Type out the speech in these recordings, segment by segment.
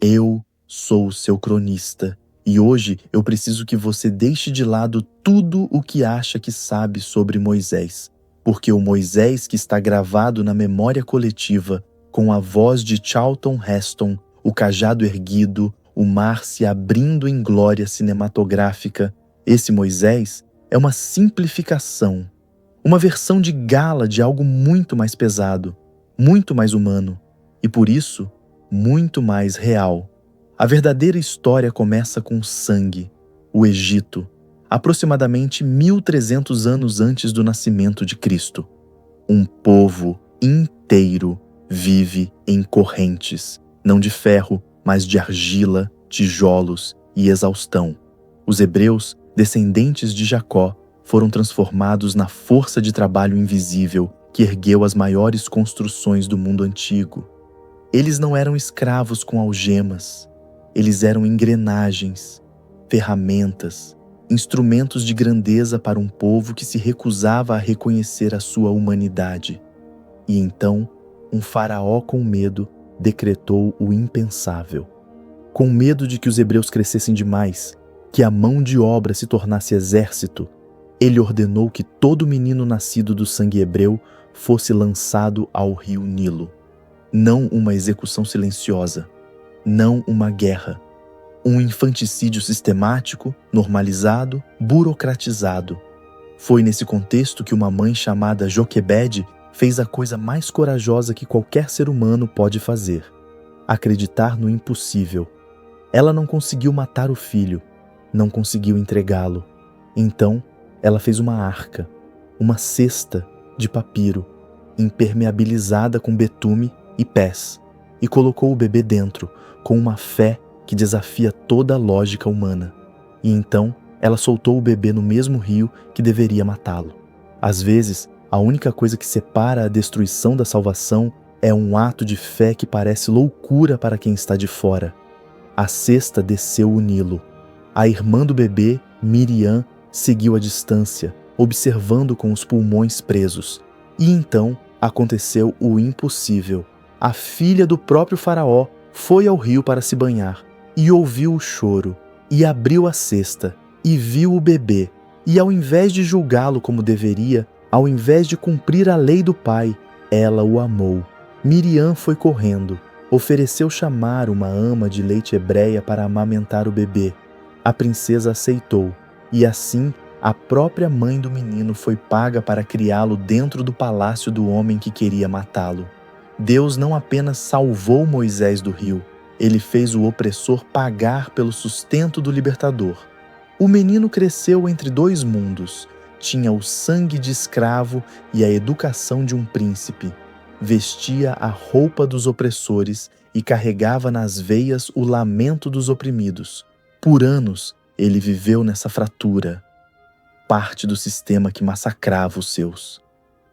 Eu sou o seu cronista, e hoje eu preciso que você deixe de lado tudo o que acha que sabe sobre Moisés, porque o Moisés que está gravado na memória coletiva, com a voz de Charlton Heston, o cajado erguido, o mar se abrindo em glória cinematográfica, esse Moisés é uma simplificação, uma versão de gala de algo muito mais pesado, muito mais humano e, por isso, muito mais real. A verdadeira história começa com sangue, o Egito, aproximadamente 1300 anos antes do nascimento de Cristo. Um povo inteiro vive em correntes, não de ferro, mas de argila, tijolos e exaustão. Os hebreus, descendentes de Jacó, foram transformados na força de trabalho invisível que ergueu as maiores construções do mundo antigo. Eles não eram escravos com algemas, eles eram engrenagens, ferramentas, instrumentos de grandeza para um povo que se recusava a reconhecer a sua humanidade. E então, um faraó com medo decretou o impensável. Com medo de que os hebreus crescessem demais, que a mão de obra se tornasse exército, ele ordenou que todo menino nascido do sangue hebreu fosse lançado ao rio Nilo. Não uma execução silenciosa, não uma guerra. Um infanticídio sistemático, normalizado, burocratizado. Foi nesse contexto que uma mãe chamada Joquebede fez a coisa mais corajosa que qualquer ser humano pode fazer: acreditar no impossível. Ela não conseguiu matar o filho, não conseguiu entregá-lo. Então, ela fez uma arca, uma cesta de papiro, impermeabilizada com betume e pés, e colocou o bebê dentro, com uma fé que desafia toda a lógica humana. E então, ela soltou o bebê no mesmo rio que deveria matá-lo. Às vezes, a única coisa que separa a destruição da salvação é um ato de fé que parece loucura para quem está de fora. A cesta desceu o Nilo. A irmã do bebê, Miriam, seguiu à distância, observando com os pulmões presos. E então aconteceu o impossível. A filha do próprio faraó foi ao rio para se banhar e ouviu o choro, e abriu a cesta, e viu o bebê, e ao invés de julgá-lo como deveria, ao invés de cumprir a lei do pai, ela o amou. Miriam foi correndo, ofereceu chamar uma ama de leite hebreia para amamentar o bebê. A princesa aceitou, e assim a própria mãe do menino foi paga para criá-lo dentro do palácio do homem que queria matá-lo. Deus não apenas salvou Moisés do rio, ele fez o opressor pagar pelo sustento do libertador. O menino cresceu entre dois mundos, tinha o sangue de escravo e a educação de um príncipe. Vestia a roupa dos opressores e carregava nas veias o lamento dos oprimidos. Por anos, ele viveu nessa fratura, parte do sistema que massacrava os seus.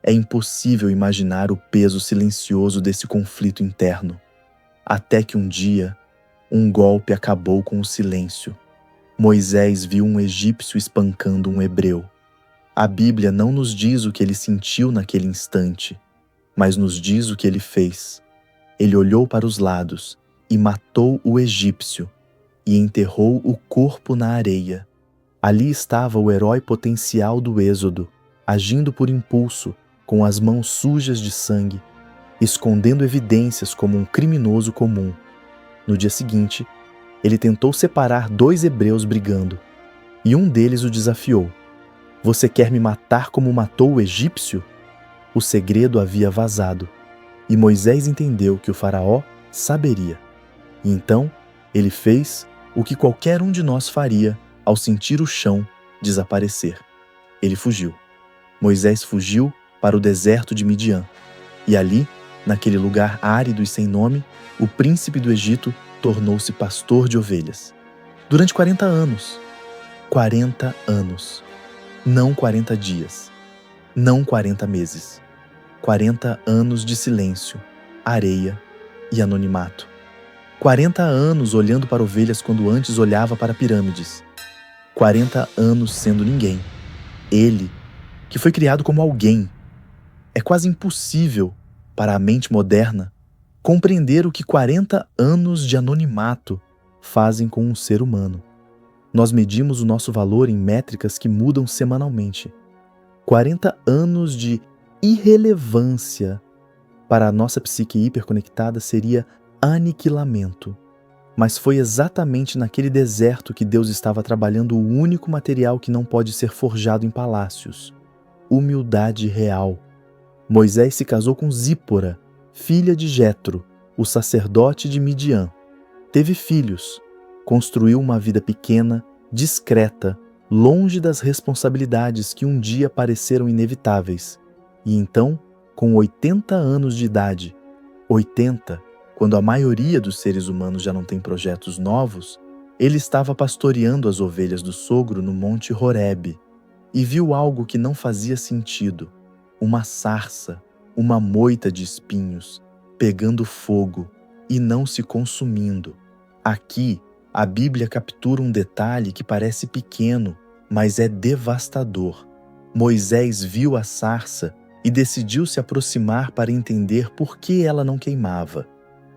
É impossível imaginar o peso silencioso desse conflito interno. Até que um dia, um golpe acabou com o silêncio. Moisés viu um egípcio espancando um hebreu. A Bíblia não nos diz o que ele sentiu naquele instante, mas nos diz o que ele fez. Ele olhou para os lados e matou o egípcio e enterrou o corpo na areia. Ali estava o herói potencial do Êxodo, agindo por impulso, com as mãos sujas de sangue, escondendo evidências como um criminoso comum. No dia seguinte, ele tentou separar dois hebreus brigando, e um deles o desafiou. Você quer me matar como matou o egípcio? O segredo havia vazado, e Moisés entendeu que o faraó saberia. E então, ele fez o que qualquer um de nós faria ao sentir o chão desaparecer. Ele fugiu. Moisés fugiu para o deserto de Midian, e ali, naquele lugar árido e sem nome, o príncipe do Egito tornou-se pastor de ovelhas. Durante 40 anos. 40 anos. Não 40 dias. Não 40 meses. 40 anos de silêncio, areia e anonimato. 40 anos olhando para ovelhas quando antes olhava para pirâmides. 40 anos sendo ninguém. Ele, que foi criado como alguém. É quase impossível, para a mente moderna, compreender o que 40 anos de anonimato fazem com um ser humano. Nós medimos o nosso valor em métricas que mudam semanalmente. 40 anos de irrelevância para a nossa psique hiperconectada seria aniquilamento. Mas foi exatamente naquele deserto que Deus estava trabalhando o único material que não pode ser forjado em palácios: humildade real. Moisés se casou com Zípora, filha de Jetro, o sacerdote de Midian. Teve filhos, construiu uma vida pequena, discreta, longe das responsabilidades que um dia pareceram inevitáveis. E então, com 80 anos de idade, 80, quando a maioria dos seres humanos já não tem projetos novos, ele estava pastoreando as ovelhas do sogro no Monte Horebe e viu algo que não fazia sentido: uma sarça, uma moita de espinhos, pegando fogo e não se consumindo. Aqui, a Bíblia captura um detalhe que parece pequeno, mas é devastador. Moisés viu a sarça e decidiu se aproximar para entender por que ela não queimava.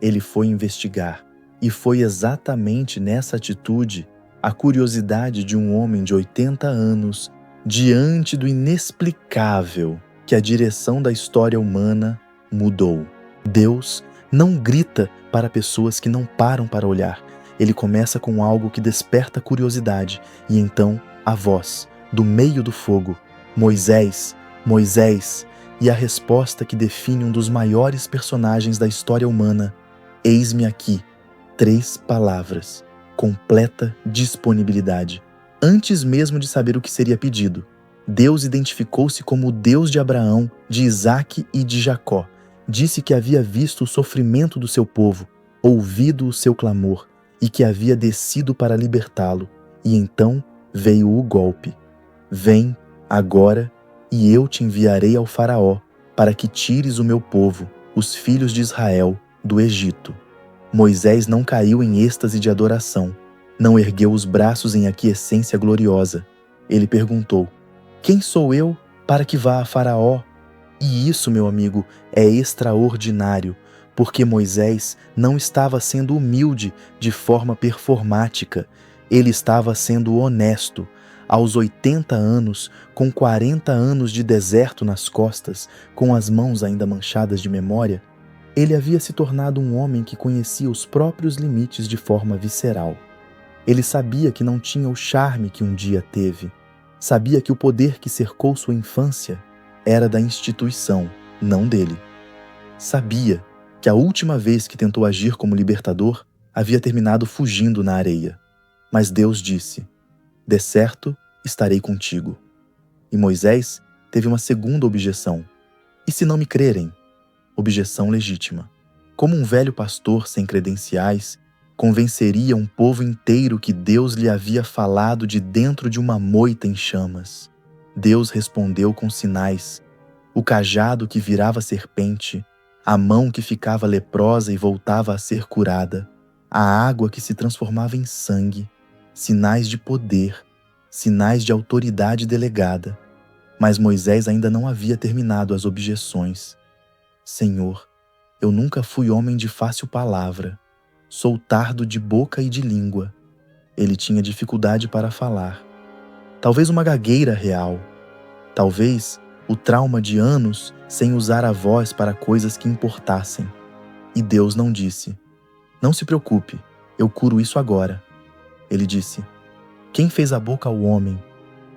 Ele foi investigar, e foi exatamente nessa atitude, a curiosidade de um homem de 80 anos, diante do inexplicável, que a direção da história humana mudou. Deus não grita para pessoas que não param para olhar. Ele começa com algo que desperta curiosidade, e então a voz, do meio do fogo: Moisés, Moisés, e a resposta que define um dos maiores personagens da história humana: eis-me aqui. 3 palavras: completa disponibilidade. Antes mesmo de saber o que seria pedido, Deus identificou-se como o Deus de Abraão, de Isaque e de Jacó. Disse que havia visto o sofrimento do seu povo, ouvido o seu clamor, e que havia descido para libertá-lo. E então veio o golpe: vem agora, e eu te enviarei ao Faraó, para que tires o meu povo, os filhos de Israel, do Egito. Moisés não caiu em êxtase de adoração, não ergueu os braços em aquiescência gloriosa. Ele perguntou: quem sou eu para que vá a Faraó? E isso, meu amigo, é extraordinário, porque Moisés não estava sendo humilde de forma performática, ele estava sendo honesto. Aos 80 anos, com 40 anos de deserto nas costas, com as mãos ainda manchadas de memória, ele havia se tornado um homem que conhecia os próprios limites de forma visceral. Ele sabia que não tinha o charme que um dia teve. Sabia que o poder que cercou sua infância era da instituição, não dele. Sabia que a última vez que tentou agir como libertador havia terminado fugindo na areia. Mas Deus disse: de certo, estarei contigo. E Moisés teve uma segunda objeção: e se não me crerem? Objeção legítima. Como um velho pastor sem credenciais convenceria um povo inteiro que Deus lhe havia falado de dentro de uma moita em chamas? Deus respondeu com sinais: o cajado que virava serpente, a mão que ficava leprosa e voltava a ser curada, a água que se transformava em sangue, sinais de poder, sinais de autoridade delegada. Mas Moisés ainda não havia terminado as objeções. Senhor, eu nunca fui homem de fácil palavra, sou tardo de boca e de língua. Ele tinha dificuldade para falar. Talvez uma gagueira real. Talvez o trauma de anos sem usar a voz para coisas que importassem. E Deus não disse: não se preocupe, eu curo isso agora. Ele disse: quem fez a boca ao homem?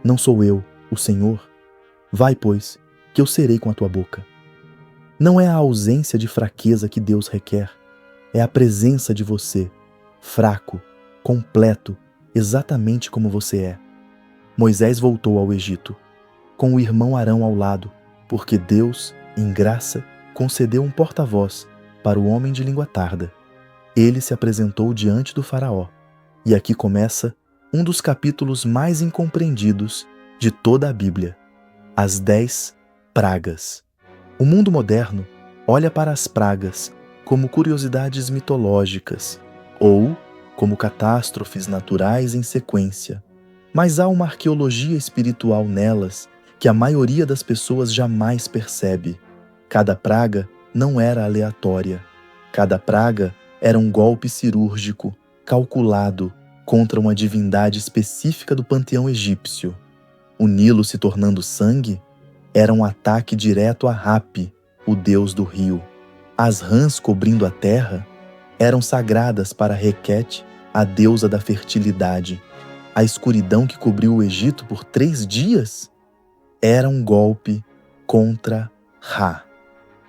Não sou eu, o Senhor? Vai, pois, que eu serei com a tua boca. Não é a ausência de fraqueza que Deus requer, é a presença de você, fraco, completo, exatamente como você é. Moisés voltou ao Egito, com o irmão Arão ao lado, porque Deus, em graça, concedeu um porta-voz para o homem de língua tarda. Ele se apresentou diante do Faraó, e aqui começa um dos capítulos mais incompreendidos de toda a Bíblia: as 10 pragas. O mundo moderno olha para as pragas como curiosidades mitológicas ou como catástrofes naturais em sequência, mas há uma arqueologia espiritual nelas que a maioria das pessoas jamais percebe. Cada praga não era aleatória. Cada praga era um golpe cirúrgico, calculado contra uma divindade específica do panteão egípcio. O Nilo se tornando sangue era um ataque direto a Hapi, o deus do rio. As rãs cobrindo a terra eram sagradas para Requete, a deusa da fertilidade. A escuridão que cobriu o Egito por 3 dias era um golpe contra Ra,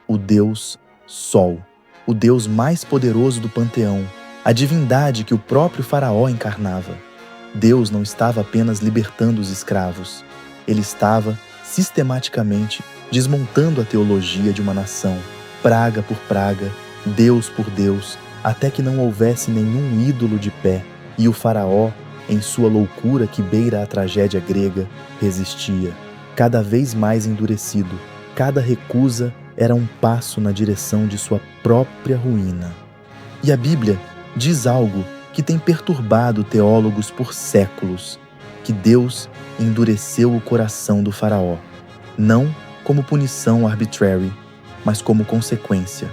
o deus Sol, o deus mais poderoso do panteão, a divindade que o próprio faraó encarnava. Deus não estava apenas libertando os escravos, ele estava sistematicamente desmontando a teologia de uma nação, praga por praga, Deus por Deus, até que não houvesse nenhum ídolo de pé, e o faraó, em sua loucura que beira a tragédia grega, resistia, cada vez mais endurecido. Cada recusa era um passo na direção de sua própria ruína. E a Bíblia diz algo que tem perturbado teólogos por séculos, que Deus endureceu o coração do faraó, não como punição arbitrary, mas como consequência.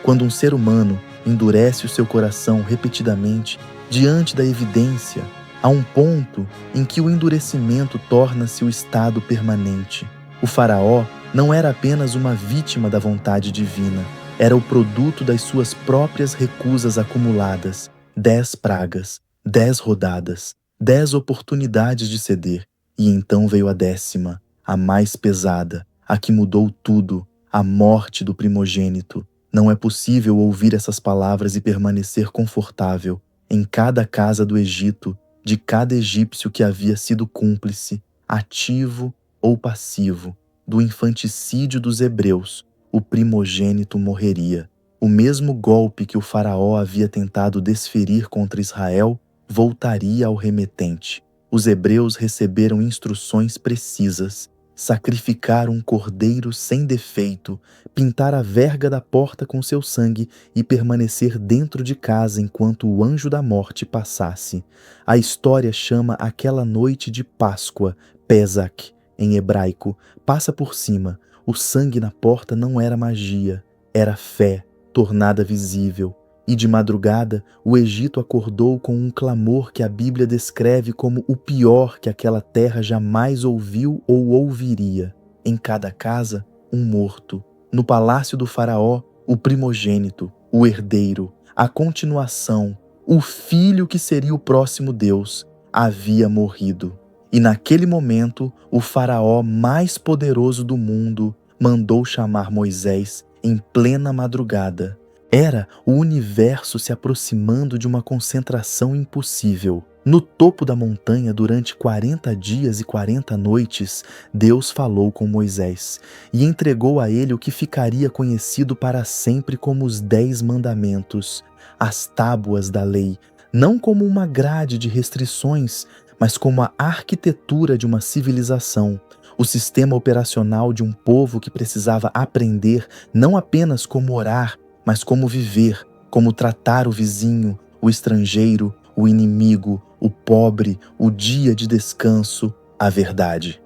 Quando um ser humano endurece o seu coração repetidamente diante da evidência, a um ponto em que o endurecimento torna-se o estado permanente. O faraó não era apenas uma vítima da vontade divina, era o produto das suas próprias recusas acumuladas. 10 pragas, 10 rodadas, 10 oportunidades de ceder, e então veio a 10ª, a mais pesada, a que mudou tudo, a morte do primogênito. Não é possível ouvir essas palavras e permanecer confortável. Em cada casa do Egito, de cada egípcio que havia sido cúmplice, ativo ou passivo, do infanticídio dos hebreus, o primogênito morreria. O mesmo golpe que o faraó havia tentado desferir contra Israel voltaria ao remetente. Os hebreus receberam instruções precisas: sacrificar um cordeiro sem defeito, pintar a verga da porta com seu sangue e permanecer dentro de casa enquanto o anjo da morte passasse. A história chama aquela noite de Páscoa, Pesach, em hebraico. Passa por cima. O sangue na porta não era magia, era fé, tornada visível. E de madrugada, o Egito acordou com um clamor que a Bíblia descreve como o pior que aquela terra jamais ouviu ou ouviria. Em cada casa, um morto. No palácio do faraó, o primogênito, o herdeiro, a continuação, o filho que seria o próximo Deus, havia morrido. E naquele momento, o faraó mais poderoso do mundo mandou chamar Moisés em plena madrugada. Era o universo se aproximando de uma concentração impossível. No topo da montanha, durante 40 dias e 40 noites, Deus falou com Moisés e entregou a ele o que ficaria conhecido para sempre como os 10 mandamentos, as tábuas da lei, não como uma grade de restrições, mas como a arquitetura de uma civilização, o sistema operacional de um povo que precisava aprender não apenas como orar, mas como viver, como tratar o vizinho, o estrangeiro, o inimigo, o pobre, o dia de descanso, a verdade.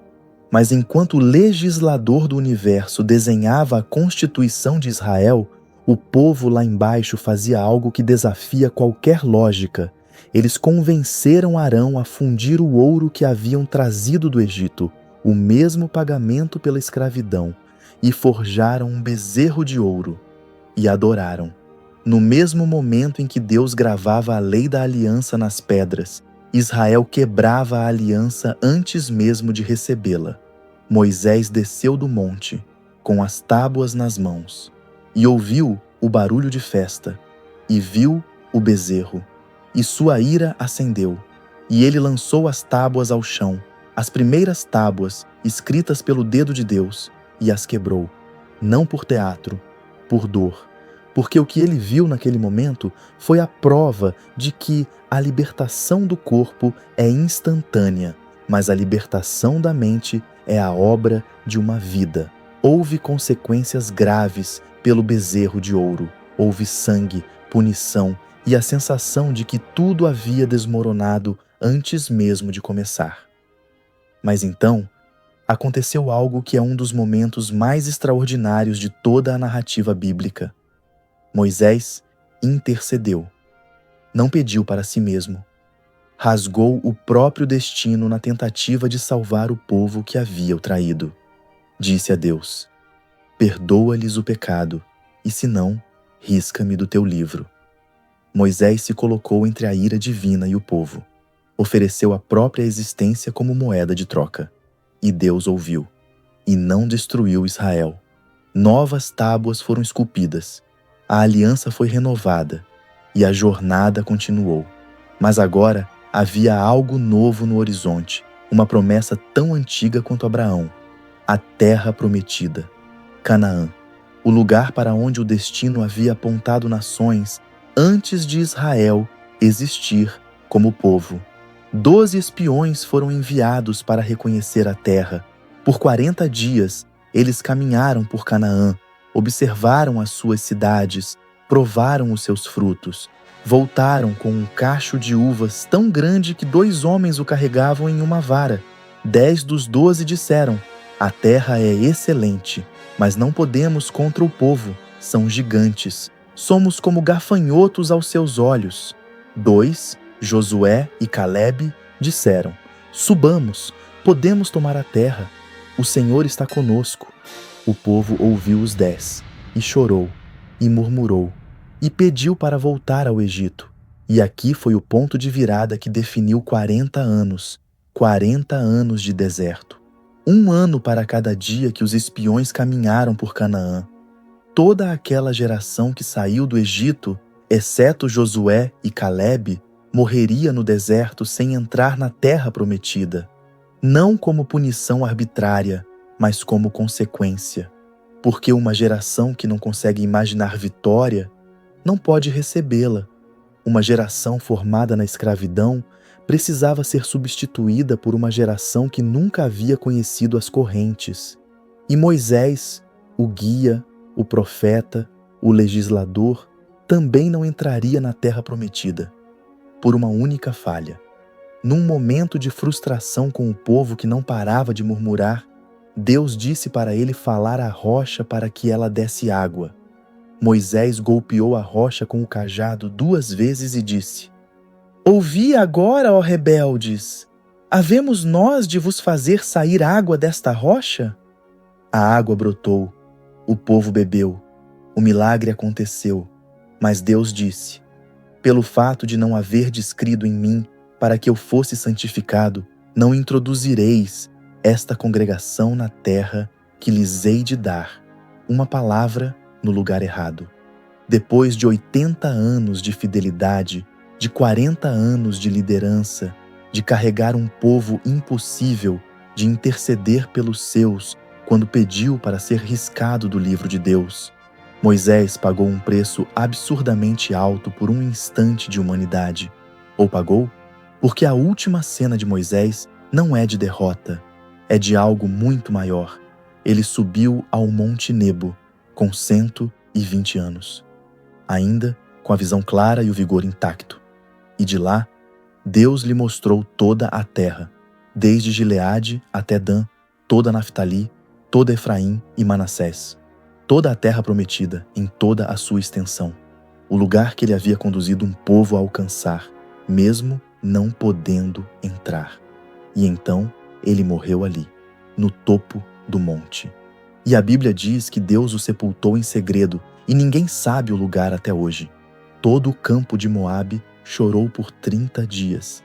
Mas enquanto o legislador do universo desenhava a Constituição de Israel, o povo lá embaixo fazia algo que desafia qualquer lógica. Eles convenceram Arão a fundir o ouro que haviam trazido do Egito, o mesmo pagamento pela escravidão, e forjaram um bezerro de ouro. E adoraram. No mesmo momento em que Deus gravava a lei da aliança nas pedras, Israel quebrava a aliança antes mesmo de recebê-la. Moisés desceu do monte, com as tábuas nas mãos, e ouviu o barulho de festa, e viu o bezerro, e sua ira acendeu, e ele lançou as tábuas ao chão, as primeiras tábuas escritas pelo dedo de Deus, e as quebrou, não por teatro, por dor. Porque o que ele viu naquele momento foi a prova de que a libertação do corpo é instantânea, mas a libertação da mente é a obra de uma vida. Houve consequências graves pelo bezerro de ouro, houve sangue, punição e a sensação de que tudo havia desmoronado antes mesmo de começar. Mas então, aconteceu algo que é um dos momentos mais extraordinários de toda a narrativa bíblica. Moisés intercedeu. Não pediu para si mesmo. Rasgou o próprio destino na tentativa de salvar o povo que havia o traído. Disse a Deus: perdoa-lhes o pecado, e se não, risca-me do teu livro. Moisés se colocou entre a ira divina e o povo. Ofereceu a própria existência como moeda de troca. E Deus ouviu, e não destruiu Israel. Novas tábuas foram esculpidas, a aliança foi renovada, e a jornada continuou. Mas agora havia algo novo no horizonte, uma promessa tão antiga quanto Abraão: a terra prometida, Canaã, o lugar para onde o destino havia apontado nações antes de Israel existir como povo. 12 espiões foram enviados para reconhecer a terra. Por 40 dias, eles caminharam por Canaã, observaram as suas cidades, provaram os seus frutos. Voltaram com um cacho de uvas tão grande que 2 homens o carregavam em uma vara. 10 dos 12 disseram: a terra é excelente, mas não podemos contra o povo, são gigantes. Somos como gafanhotos aos seus olhos. 2, Josué e Calebe, disseram: subamos, podemos tomar a terra. O Senhor está conosco. O povo ouviu os 10, e chorou, e murmurou, e pediu para voltar ao Egito. E aqui foi o ponto de virada que definiu 40 anos, 40 anos de deserto. 1 ano para cada dia que os espiões caminharam por Canaã. Toda aquela geração que saiu do Egito, exceto Josué e Calebe, morreria no deserto sem entrar na terra prometida. Não como punição arbitrária, mas como consequência. Porque uma geração que não consegue imaginar vitória não pode recebê-la. Uma geração formada na escravidão precisava ser substituída por uma geração que nunca havia conhecido as correntes. E Moisés, o guia, o profeta, o legislador, também não entraria na terra prometida, por uma única falha. Num momento de frustração com o povo que não parava de murmurar, Deus disse para ele falar à rocha para que ela desse água. Moisés golpeou a rocha com o cajado 2 vezes e disse: ouvi agora, ó rebeldes! Havemos nós de vos fazer sair água desta rocha? A água brotou, o povo bebeu, o milagre aconteceu, mas Deus disse: pelo fato de não haverdes crido em mim, para que eu fosse santificado, não introduzireis esta congregação na terra que lhes hei de dar. Uma palavra no lugar errado. Depois de 80 anos de fidelidade, de 40 anos de liderança, de carregar um povo impossível, de interceder pelos seus quando pediu para ser riscado do livro de Deus, Moisés pagou um preço absurdamente alto por um instante de humanidade. Ou pagou? Porque a última cena de Moisés não é de derrota, é de algo muito maior. Ele subiu ao Monte Nebo, com 120 anos, ainda com a visão clara e o vigor intacto. E de lá, Deus lhe mostrou toda a terra, desde Gileade até Dan, toda Naftali, toda Efraim e Manassés, toda a terra prometida em toda a sua extensão, o lugar que ele havia conduzido um povo a alcançar, mesmo não podendo entrar. E então ele morreu ali, no topo do monte. E a Bíblia diz que Deus o sepultou em segredo e ninguém sabe o lugar até hoje. Todo o campo de Moabe chorou por 30 dias.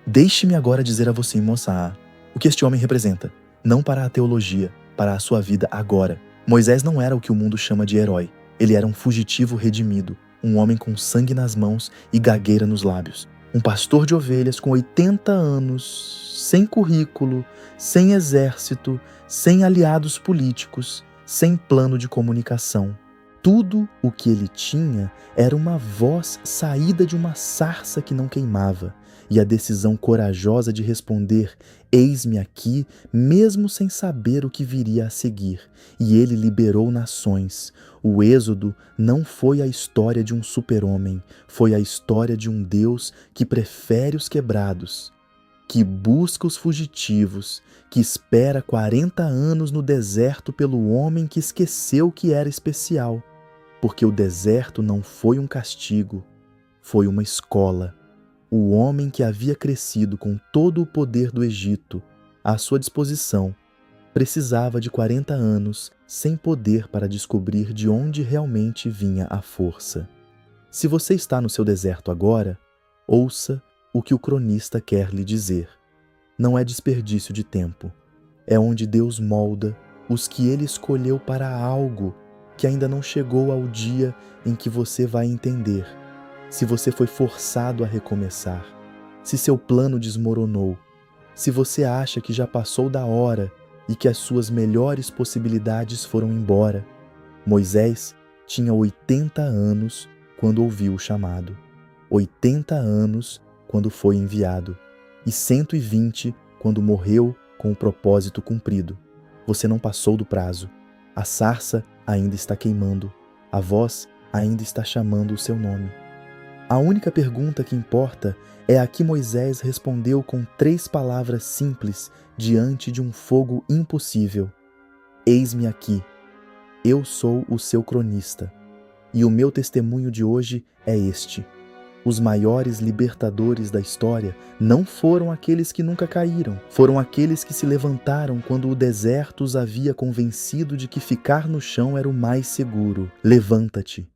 Deixe-me agora dizer a você, moça, o que este homem representa, não para a teologia, para a sua vida agora. Moisés não era o que o mundo chama de herói. Ele era um fugitivo redimido, um homem com sangue nas mãos e gagueira nos lábios. Um pastor de ovelhas com 80 anos, sem currículo, sem exército, sem aliados políticos, sem plano de comunicação. Tudo o que ele tinha era uma voz saída de uma sarça que não queimava e a decisão corajosa de responder: eis-me aqui, mesmo sem saber o que viria a seguir. E ele liberou nações. O Êxodo não foi a história de um super-homem, foi a história de um Deus que prefere os quebrados, que busca os fugitivos, que espera 40 anos no deserto pelo homem que esqueceu que era especial. porque o deserto não foi um castigo, foi uma escola. O homem que havia crescido com todo o poder do Egito à sua disposição precisava de 40 anos sem poder para descobrir de onde realmente vinha a força. Se você está no seu deserto agora, ouça o que o cronista quer lhe dizer. Não é desperdício de tempo. É onde Deus molda os que Ele escolheu para algo que ainda não chegou ao dia em que você vai entender. Se você foi forçado a recomeçar, se seu plano desmoronou, se você acha que já passou da hora e que as suas melhores possibilidades foram embora. Moisés tinha 80 anos quando ouviu o chamado, 80 anos quando foi enviado e 120 quando morreu com o propósito cumprido. Você não passou do prazo. A sarça ainda está queimando, a voz ainda está chamando o seu nome. A única pergunta que importa é a que Moisés respondeu com 3 palavras simples diante de um fogo impossível. Eis-me aqui. Eu sou o seu cronista. E o meu testemunho de hoje é este. Os maiores libertadores da história não foram aqueles que nunca caíram, foram aqueles que se levantaram quando o deserto os havia convencido de que ficar no chão era o mais seguro. Levanta-te.